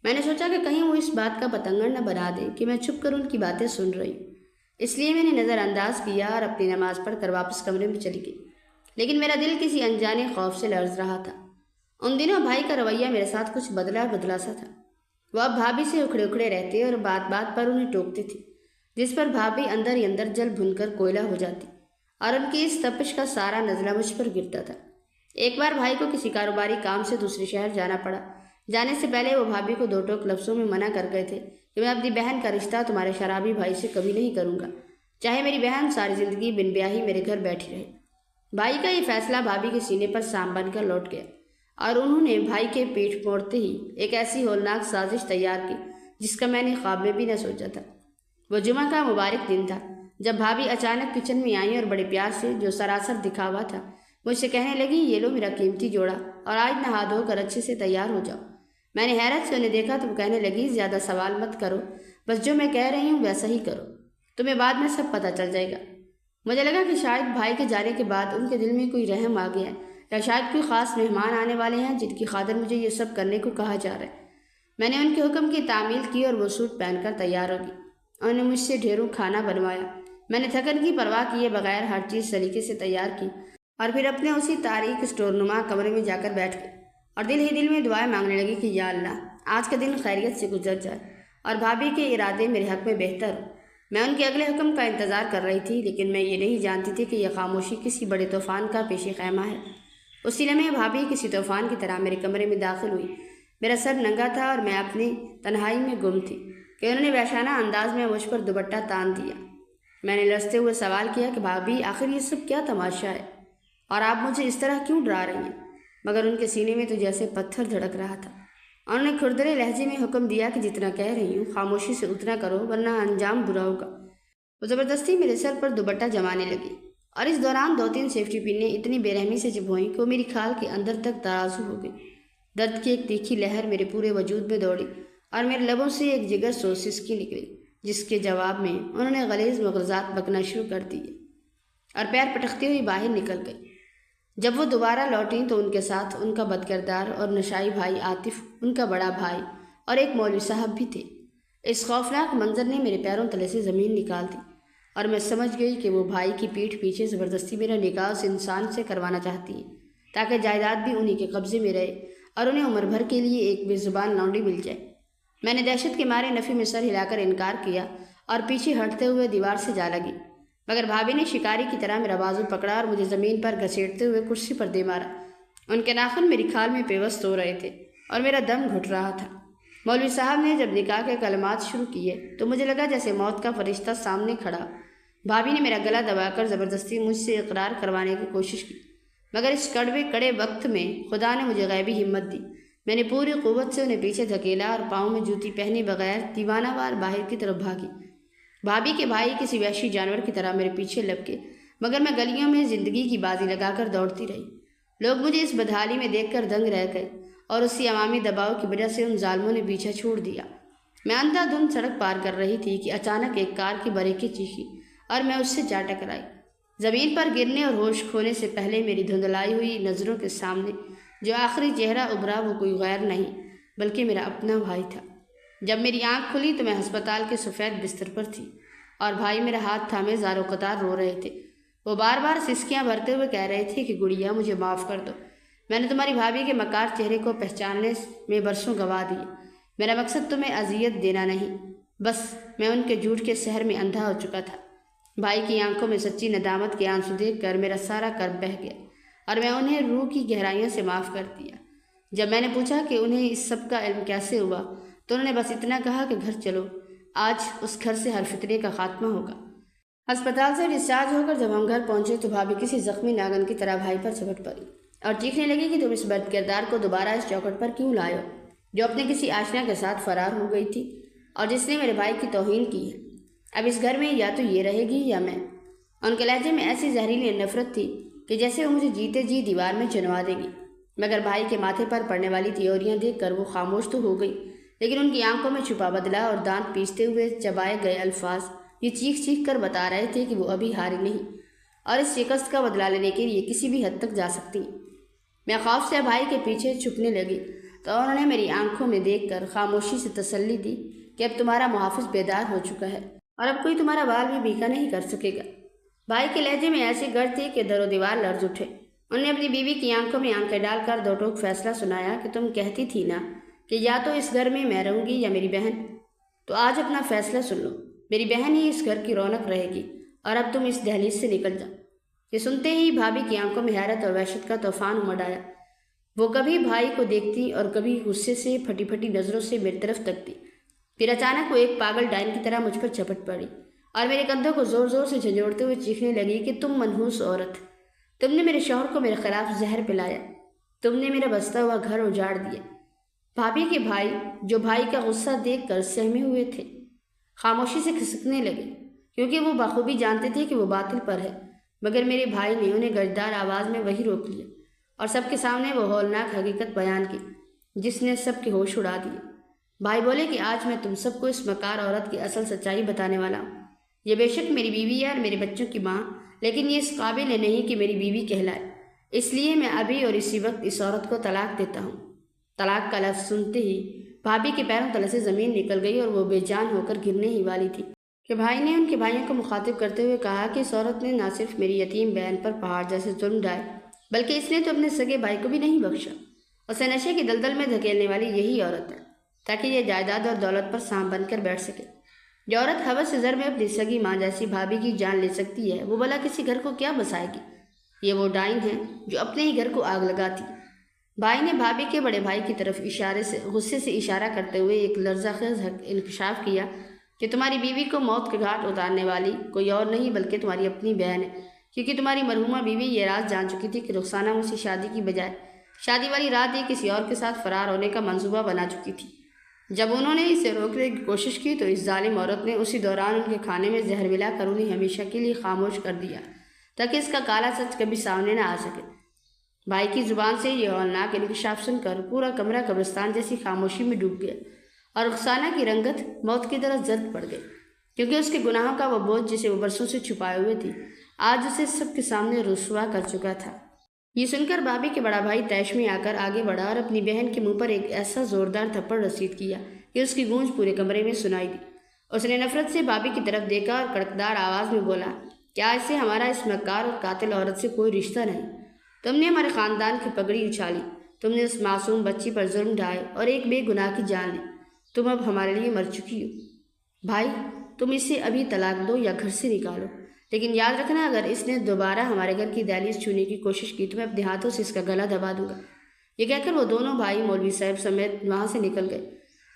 میں نے سوچا کہ کہیں وہ اس بات کا بتنگڑ نہ بنا دے کہ میں چھپ کر ان کی باتیں سن رہی ہوں، اس لیے میں نے نظر انداز کیا اور اپنی نماز پڑھ کر واپس کمرے میں چلی گئی۔ لیکن میرا دل کسی انجانے خوف سے لرز رہا تھا۔ ان دنوں بھائی کا رویہ میرے ساتھ کچھ بدلا سا تھا۔ وہ اب بھابھی سے اکھڑے اکھڑے رہتے اور بات بات پر انہیں ٹوکتے تھے، جس پر بھابھی اندر ہی اندر جل بھن کر کوئلہ ہو جاتی اور ان کی اس تپش کا سارا نزلہ مجھ پر گرتا تھا۔ ایک بار بھائی کو کسی کاروباری کام سے دوسرے شہر جانا پڑا۔ جانے سے پہلے وہ بھابھی کو دو ٹوک لفظوں میں منع کر گئے تھے کہ میں اپنی بہن کا رشتہ تمہارے شرابی بھائی سے کبھی نہیں کروں گا، چاہے میری بہن ساری زندگی بن بیاہی میرے گھر بیٹھی رہے۔ بھائی کا یہ فیصلہ بھابھی کے سینے پر سام بن کر لوٹ گیا اور انہوں نے بھائی کے پیٹ موڑتے ہی ایک ایسی ہولناک سازش تیار کی جس کا میں نے خواب میں بھی نہ سوچا تھا۔ وہ جمعہ کا مبارک دن تھا جب بھابھی اچانک کچن میں آئیں اور بڑے پیار سے، جو سراسر دکھاوا تھا، مجھ سے کہنے لگی یہ لو میرا قیمتی جوڑا اور آج نہا دھو کر اچھے سے تیار ہو جاؤ۔ میں نے حیرت سے انہیں دیکھا تو وہ کہنے لگی زیادہ سوال مت کرو، بس جو میں کہہ رہی ہوں ویسا ہی کرو، تمہیں بعد میں سب پتہ چل جائے گا۔ مجھے لگا کہ شاید بھائی کے جانے کے بعد ان کے دل میں کوئی رحم آ گیا ہے، یا شاید کوئی خاص مہمان آنے والے ہیں جن کی خاطر مجھے یہ سب کرنے کو کہا جا رہا ہے۔ میں نے ان کے حکم کی تعمیل کی اور وہ سوٹ پہن کر تیار ہوگی۔ انہوں نے مجھ سے ڈھیروں کھانا بنوایا۔ میں نے تھکن کی پرواہ کیے بغیر ہر چیز سلیقے سے تیار کی اور پھر اپنے اسی تاریک اسٹور نما کمرے میں جا کر بیٹھ گئی اور دل ہی دل میں دعائیں مانگنے لگی کہ یا اللہ آج کا دن خیریت سے گزر جائے اور بھابھی کے ارادے میرے حق میں بہتر ہو۔ میں ان کے اگلے حکم کا انتظار کر رہی تھی، لیکن میں یہ نہیں جانتی تھی کہ یہ خاموشی کسی بڑے طوفان کا پیش خیمہ ہے۔ اسی لمحے بھابھی کسی طوفان کی طرح میرے کمرے میں داخل ہوئی۔ میرا سر ننگا تھا اور میں اپنی تنہائی میں گم تھی کہ انہوں نے وحشانہ انداز میں مجھ پر دوپٹہ تان دیا۔ میں نے لرزتے ہوئے سوال کیا کہ بھابھی آخر یہ سب کیا تماشا ہے اور آپ مجھے اس طرح کیوں ڈرا رہی ہیں؟ مگر ان کے سینے میں تو جیسے پتھر دھڑک رہا تھا۔ انہوں نے کھردرے لہجے میں حکم دیا کہ جتنا کہہ رہی ہوں خاموشی سے اتنا کرو ورنہ انجام برا ہوگا۔ وہ زبردستی میرے سر پر دوپٹہ جمانے لگی اور اس دوران 2-3 سیفٹی پنیں اتنی بے رحمی سے چبھوئیں کہ وہ میری کھال کے اندر تک ترازو ہو گئی۔ درد کی ایک تیکھی لہر میرے پورے وجود میں دوڑی اور میرے لبوں سے ایک جگر سو سسکی نکلی، جس کے جواب میں انہوں نے غلیظ مغرضات بکنا شروع کر دیے اور پیر پٹکتی ہوئی باہر نکل گئی۔ جب وہ دوبارہ لوٹیں تو ان کے ساتھ ان کا بدکردار اور نشائی بھائی عاطف، ان کا بڑا بھائی اور ایک مولوی صاحب بھی تھے۔ اس خوفناک منظر نے میرے پیروں تلے سے زمین نکال دی اور میں سمجھ گئی کہ وہ بھائی کی پیٹھ پیچھے زبردستی میرا نکاح اس انسان سے کروانا چاہتی ہیں تاکہ جائیداد بھی انہی کے قبضے میں رہے اور انہیں عمر بھر کے لیے ایک بے زبان لونڈی مل جائے۔ میں نے دہشت کے مارے نفی میں سر ہلا کر انکار کیا اور پیچھے ہٹتے ہوئے دیوار سے جا لگی، مگر بھابھی نے شکاری کی طرح میرا بازو پکڑا اور مجھے زمین پر گھسیٹتے ہوئے کرسی پر دے مارا۔ ان کے ناخن میری کھال میں پیوست ہو رہے تھے اور میرا دم گھٹ رہا تھا۔ مولوی صاحب نے جب نکاح کے کلمات شروع کیے تو مجھے لگا جیسے موت کا فرشتہ سامنے کھڑا۔ بھابھی نے میرا گلا دبا کر زبردستی مجھ سے اقرار کروانے کی کوشش کی، مگر اس کڑے وقت میں خدا نے مجھے غیبی ہمت دی۔ میں نے پوری قوت سے انہیں پیچھے دھکیلا اور پاؤں میں جوتی پہنے بغیر دیوانہ وار باہر کی طرف بھاگی۔ بھابھی کے بھائی کسی وحشی جانور کی طرح میرے پیچھے لپکے، مگر میں گلیوں میں زندگی کی بازی لگا کر دوڑتی رہی۔ لوگ مجھے اس بدحالی میں دیکھ کر دنگ رہ گئے اور اسی عوامی دباؤ کی وجہ سے ان ظالموں نے پیچھا چھوڑ دیا۔ میں اندھا دھند سڑک پار کر رہی تھی کہ اچانک ایک کار کی بریکیں چیخی اور میں اس سے جا ٹکرائی۔ زمین پر گرنے اور ہوش کھونے سے پہلے میری دھندلائی ہوئی نظروں کے سامنے جو آخری چہرہ ابھرا وہ کوئی غیر نہیں بلکہ میرا اپنا بھائی تھا۔ جب میری آنکھ کھلی تو میں ہسپتال کے سفید بستر پر تھی اور بھائی میرا ہاتھ تھامے زار و قطار رو رہے تھے۔ وہ بار بار سسکیاں بھرتے ہوئے کہہ رہے تھے کہ گڑیا مجھے معاف کر دو، میں نے تمہاری بھابھی کے مکار چہرے کو پہچاننے میں برسوں گوا دیے۔ میرا مقصد تمہیں اذیت دینا نہیں، بس میں ان کے جھوٹ کے سحر میں اندھا ہو چکا تھا۔ بھائی کی آنکھوں میں سچی ندامت کے آنسو دیکھ کر میرا سارا کرب بہہ گیا اور میں انہیں روح کی گہرائیوں سے معاف کر دیا۔ جب میں نے پوچھا کہ انہیں اس سب کا علم کیسے ہوا تو انہوں نے بس اتنا کہا کہ گھر چلو، آج اس گھر سے ہر فتنے کا خاتمہ ہوگا۔ ہسپتال سے ڈسچارج ہو کر جب ہم گھر پہنچے تو بھابھی کسی زخمی ناگن کی طرح بھائی پر جھپٹ پڑی اور چیخنے لگی کہ تم اس بد کردار کو دوبارہ اس چوکھٹ پر کیوں لائے ہو جو اپنے کسی آشنا کے ساتھ فرار ہو گئی تھی اور جس نے میرے بھائی کی توہین کی ہے۔ اب اس گھر میں یا تو یہ رہے گی یا میں۔ ان کے لہجے میں ایسی زہریلی نفرت تھی کہ جیسے وہ مجھے جیتے جی دیوار میں چنوا دے گی، مگر بھائی کے ماتھے پر پڑنے والی تیوریاں دیکھ کر وہ خاموش تو ہو گئی، لیکن ان کی آنکھوں میں چھپا بدلہ اور دانت پیستے ہوئے چبائے گئے الفاظ یہ چیخ چیخ کر بتا رہے تھے کہ وہ ابھی ہاری نہیں اور اس شکست کا بدلہ لینے کے لیے کسی بھی حد تک جا سکتی۔ میں خوف سے بھائی کے پیچھے چھپنے لگی تو انہوں نے میری آنکھوں میں دیکھ کر خاموشی سے تسلی دی کہ اب تمہارا محافظ بیدار ہو چکا ہے اور اب کوئی تمہارا بال بھی بھیکا نہیں کر سکے گا۔ بھائی کے لہجے میں ایسی گرج تھی کہ در و دیوار لرز اٹھے۔ انہوں نے اپنی بیوی کی آنکھوں میں آنکھیں ڈال کر دو ٹوک فیصلہ سنایا کہ تم کہتی تھی نا کہ یا تو اس گھر میں رہوں گی یا میری بہن، تو آج اپنا فیصلہ سن لو، میری بہن ہی اس گھر کی رونق رہے گی اور اب تم اس دہلیز سے نکل جاؤ۔ یہ سنتے ہی بھابھی کی آنکھوں میں حیرت اور وحشت کا طوفان امڈ آیا۔ وہ کبھی بھائی کو دیکھتی اور کبھی غصے سے پھٹی پھٹی نظروں سے میری طرف تکتی، پھر اچانک وہ ایک پاگل ڈائن کی طرح مجھ پر جھپٹ پڑی اور میرے کندھوں کو زور زور سے جھنجھوڑتے ہوئے چیخنے لگی کہ تم منحوس عورت، تم نے میرے شوہر کو میرے خلاف زہر پلایا، تم نے میرا بستا ہوا گھر اجاڑ دیا۔ بھابھی کے بھائی جو بھائی کا غصہ دیکھ کر سہمے ہوئے تھے خاموشی سے کھسکنے لگے کیونکہ وہ بخوبی جانتے تھے کہ وہ باطل پر ہے، مگر میرے بھائی نے انہیں گرجدار آواز میں وہی روک لیا اور سب کے سامنے وہ ہولناک حقیقت بیان کی جس نے سب کے ہوش اڑا دیے۔ بھائی بولے کہ آج میں تم سب کو اس مکار عورت کی اصل سچائی بتانے والا ہوں۔ یہ بے شک میری بیوی ہے اور میرے بچوں کی ماں، لیکن یہ اس قابل نہیں کہ میری بیوی کہلائے، اس لیے میں ابھی اور اسی وقت اس عورت کو طلاق دیتا ہوں۔ طلاق کا لفظ سنتے ہی بھابھی کے پیروں تلے سے زمین نکل گئی اور وہ بے جان ہو کر گرنے ہی والی تھی کہ بھائی نے ان کے بھائیوں کو مخاطب کرتے ہوئے کہا کہ اس عورت نے نہ صرف میری یتیم بہن پر پہاڑ جیسے ظلم ڈھائے بلکہ اس نے تو اپنے سگے بھائی کو بھی نہیں بخشا۔ اسے نشے کی دلدل میں دھکیلنے والی یہی عورت ہے تاکہ یہ جائیداد اور دولت پر سانپ بن کر بیٹھ سکے۔ جو عورت ہوس سے زر میں اپنی سگی ماں جیسی بھابھی کی جان لے سکتی ہے وہ بھلا کسی گھر کو کیا بسائے گی؟ یہ وہ ڈائن ہے جو اپنے ہی گھر کو آگ لگاتی۔ بھائی نے بھابھی کے بڑے بھائی کی طرف غصے سے اشارہ کرتے ہوئے ایک لرزہ خیز انکشاف کیا کہ تمہاری بیوی کو موت کے گھاٹ اتارنے والی کوئی اور نہیں بلکہ تمہاری اپنی بہن ہے، کیونکہ تمہاری مرحومہ بیوی یہ راز جان چکی تھی کہ رخسانہ مجھ سے شادی کی بجائے شادی والی رات ہی کسی اور کے ساتھ فرار ہونے کا منصوبہ بنا چکی تھی۔ جب انہوں نے اسے روکنے کی کوشش کی تو اس ظالم عورت نے اسی دوران ان کے کھانے میں زہر ملا کر انہیں ہمیشہ کے لیے خاموش کر دیا تاکہ اس کا کالا سچ کبھی سامنے نہ آ سکے۔ بھائی کی زبان سے یہ ہولناک انکشاف سن کر پورا کمرہ قبرستان جیسی خاموشی میں ڈوب گیا اور رخسانہ کی رنگت موت کی طرح زرد پڑ گئی کیونکہ اس کے گناہوں کا وہ بوجھ جسے وہ برسوں سے چھپائے ہوئے تھی آج اسے سب کے سامنے رسوا کر چکا تھا۔ یہ سن کر بھابھی کے بڑا بھائی طیش میں آ کر آگے بڑھا اور اپنی بہن کے منہ پر ایک ایسا زوردار تھپڑ رسید کیا کہ اس کی گونج پورے کمرے میں سنائی دی۔ اس نے نفرت سے بھابھی کی طرف دیکھا اور کڑکدار آواز میں بولا، کیا اس سے ہمارا اس مکار اور قاتل عورت سے کوئی رشتہ نہیں؟ تم نے ہمارے خاندان کی پگڑی اچھالی، تم نے اس معصوم بچی پر ظلم ڈھائے اور ایک بے گناہ کی جان لی، تم اب ہمارے لیے مر چکی ہو۔ بھائی تم اسے ابھی طلاق دو یا گھر سے نکالو، لیکن یاد رکھنا اگر اس نے دوبارہ ہمارے گھر کی دہلیز چھونے کی کوشش کی تو میں اپنے ہاتھوں سے اس کا گلا دبا دوں گا۔ یہ کہہ کر وہ دونوں بھائی مولوی صاحب سمیت وہاں سے نکل گئے۔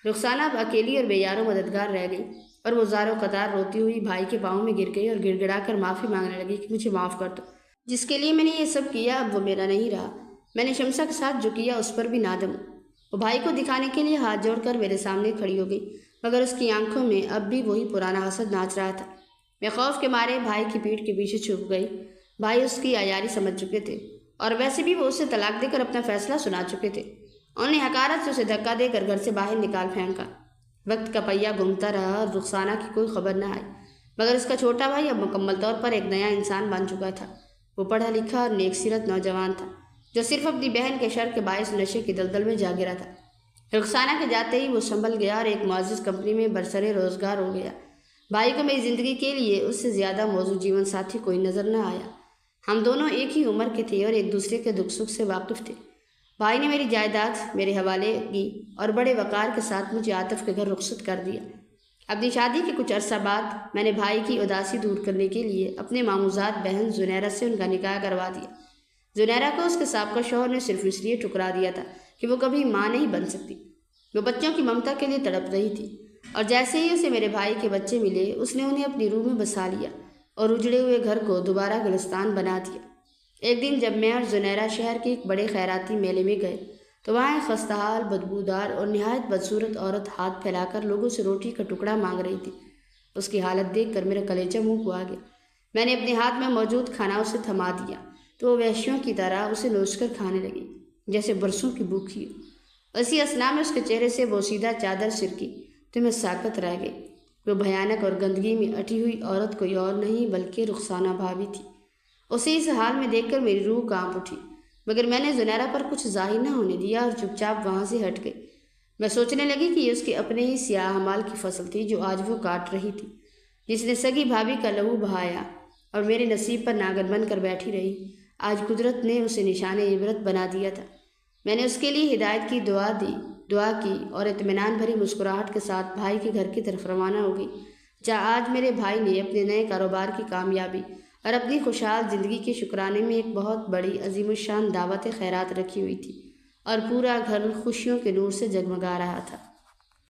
رخسانہ اب اکیلی اور بے یار و مددگار رہ گئی اور وہ زار و قطار روتی ہوئی بھائی کے پاؤں میں گر گئی اور گڑ گڑا کر معافی مانگنے لگی کہ مجھے معاف کر دو، جس کے لیے میں نے یہ سب کیا اب وہ میرا نہیں رہا، میں نے شمسہ کے ساتھ جو کیا اس پر بھی نادم ہوں۔ وہ بھائی کو دکھانے کے لیے ہاتھ جوڑ کر میرے سامنے کھڑی ہو گئی مگر اس کی آنکھوں میں اب بھی وہی پرانا حسد ناچ رہا تھا۔ میں خوف کے مارے بھائی کی پیٹھ کے پیچھے چھپ گئی۔ بھائی اس کی عیاری سمجھ چکے تھے اور ویسے بھی وہ اسے طلاق دے کر اپنا فیصلہ سنا چکے تھے۔ انہوں نے حقارت سے اسے دھکا دے کر گھر سے باہر نکال پھینکا۔ وقت کا پہیہ گھومتا رہا اور رخسانہ کی کوئی خبر نہ آئی، مگر اس کا چھوٹا بھائی اب مکمل طور پر ایک نیا انسان بن چکا تھا۔ وہ پڑھا لکھا اور نیک سیرت نوجوان تھا، جو صرف اپنی بہن کے شر کے باعث نشے کی دلدل میں جا گرا تھا۔ رخسانہ کے جاتے ہی وہ سنبھل گیا اور ایک معزز کمپنی میں برسر روزگار ہو گیا۔ بھائی کو میری زندگی کے لیے اس سے زیادہ موزوں جیون ساتھی کوئی نظر نہ آیا۔ ہم دونوں ایک ہی عمر کے تھے اور ایک دوسرے کے دکھ سکھ سے واقف تھے۔ بھائی نے میری جائیداد میرے حوالے کی اور بڑے وقار کے ساتھ مجھے عاطف کے گھر رخصت کر دیا۔ اپنی شادی کے کچھ عرصہ بعد میں نے بھائی کی اداسی دور کرنے کے لیے اپنے ماموزاد بہن زنیرہ سے ان کا نکاح کروا دیا۔ زنیرہ کو اس کے سابقہ شوہر نے صرف اس لیے ٹھکرا دیا تھا کہ وہ کبھی ماں نہیں بن سکتی۔ وہ بچوں کی ممتا کے لیے تڑپ رہی تھی، اور جیسے ہی اسے میرے بھائی کے بچے ملے اس نے انہیں اپنی روح میں بسا لیا اور اجڑے ہوئے گھر کو دوبارہ گلستان بنا دیا۔ ایک دن جب میں اور زنیرہ شہر کے ایک بڑے خیراتی میلے میں گئے تو وہاں ایک خستحال، بدبودار اور نہایت بدصورت عورت ہاتھ پھیلا کر لوگوں سے روٹی کا ٹکڑا مانگ رہی تھی۔ اس کی حالت دیکھ کر میرا کلیجہ منہ کو آ گیا۔ میں نے اپنے ہاتھ میں موجود کھانا اسے تھما دیا تو وہ وحشیوں کی طرح اسے نوچ کر کھانے لگی جیسے برسوں کی بھوکی ہو۔ اسی اثنا میں اس کے چہرے سے بوسیدہ چادر سرکی تو میں ساکت رہ گئی۔ وہ بھیانک اور گندگی میں اٹی ہوئی عورت کوئی اور نہیں بلکہ رخسانہ بھابھی تھی۔ اسے اس حال میں دیکھ کر میری روح کانپ اٹھی، مگر میں نے زنیرہ پر کچھ ظاہر نہ ہونے دیا اور چپ چاپ وہاں سے ہٹ گئی۔ میں سوچنے لگی کہ یہ اس کے اپنے ہی سیاہ مال کی فصل تھی جو آج وہ کاٹ رہی تھی، جس نے سگی بھابھی کا لہو بہایا اور میرے نصیب پر ناگر بن کر بیٹھی رہی۔ آج قدرت نے اسے نشان عبرت بنا دیا تھا۔ میں نے اس کے لیے ہدایت کی دعا کی اور اطمینان بھری مسکراہٹ کے ساتھ بھائی کے گھر کی طرف روانہ ہو گئی، جہاں آج میرے بھائی نے اپنے نئے کاروبار کی کامیابی اور اپنی خوشحال زندگی کے شکرانے میں ایک بہت بڑی عظیم الشان دعوت خیرات رکھی ہوئی تھی، اور پورا گھر خوشیوں کے نور سے جگمگا رہا تھا۔